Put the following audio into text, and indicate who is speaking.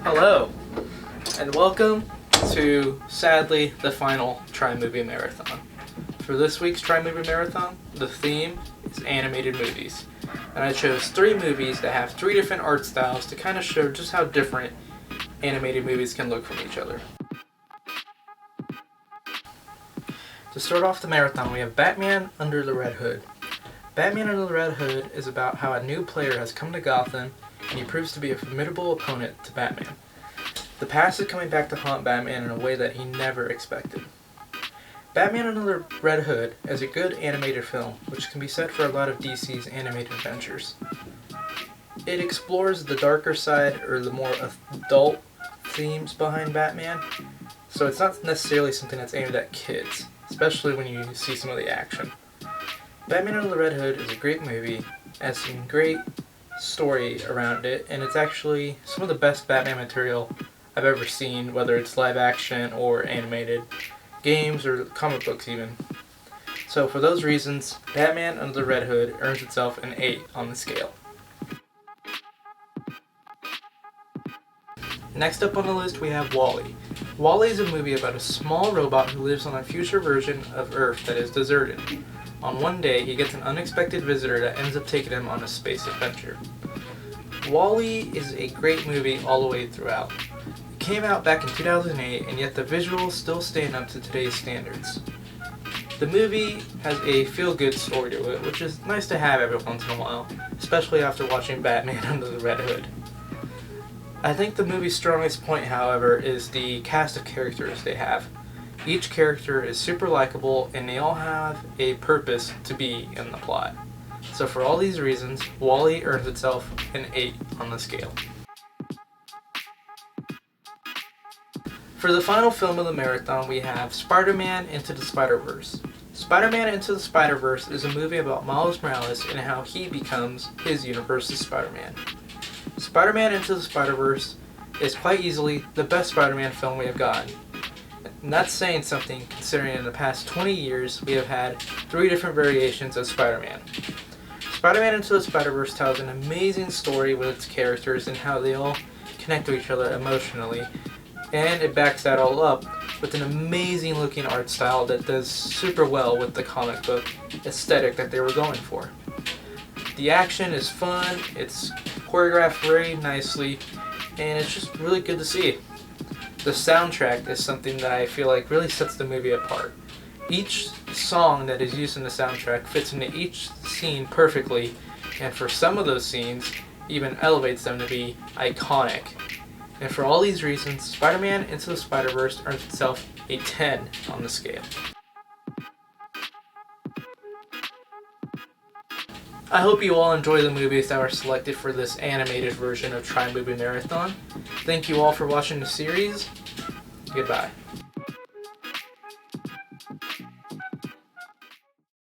Speaker 1: Hello, and welcome to, sadly, the final Tri-Movie Marathon. For this week's Tri-Movie Marathon, the theme is animated movies. And I chose 3 movies that have 3 different art styles to kind of show just how different animated movies can look from each other. To start off the marathon, we have Batman Under the Red Hood. Batman Under the Red Hood is about how a new player has come to Gotham and he proves to be a formidable opponent to Batman. The past is coming back to haunt Batman in a way that he never expected. Batman Under the Red Hood is a good animated film, which can be said for a lot of DC's animated adventures. It explores the darker side or the more adult themes behind Batman, so it's not necessarily something that's aimed at kids, especially when you see some of the action. Batman Under the Red Hood is a great movie, has some great story around it, and it's actually some of the best Batman material I've ever seen, whether it's live action or animated, games or comic books even. So for those reasons, Batman Under the Red Hood earns itself an 8 on the scale. Next up on the list we have Wally. Wally is a movie about a small robot who lives on a future version of Earth that is deserted. On one day, he gets an unexpected visitor that ends up taking him on a space adventure. Wally is a great movie all the way throughout. It came out back in 2008, and yet the visuals still stand up to today's standards. The movie has a feel-good story to it, which is nice to have every once in a while, especially after watching Batman Under the Red Hood. I think the movie's strongest point, however, is the cast of characters they have. Each character is super likable, and they all have a purpose to be in the plot. So for all these reasons, Wall-E earns itself an 8 on the scale. For the final film of the marathon, we have Spiderman Into the Spiderverse. Spider-Man Into the Spiderverse is a movie about Miles Morales and how he becomes his universe's Spider-Man. Spider-Man Into the Spiderverse is quite easily the best Spider-Man film we have gotten. And that's saying something, considering in the past 20 years we have had 3 different variations of Spider-Man. Spider-Man Into the Spider-Verse tells an amazing story with its characters and how they all connect to each other emotionally, and it backs that all up with an amazing looking art style that does super well with the comic book aesthetic that they were going for. The action is fun, it's choreographed very nicely, and it's just really good to see. The soundtrack is something that I feel like really sets the movie apart. Each song that is used in the soundtrack fits into each scene perfectly, and for some of those scenes, even elevates them to be iconic. And for all these reasons, Spider-Man Into the Spider-Verse earns itself a 10 on the scale. I hope you all enjoy the movies that were selected for this animated version of Tri-Movie Marathon. Thank you all for watching the series. Goodbye.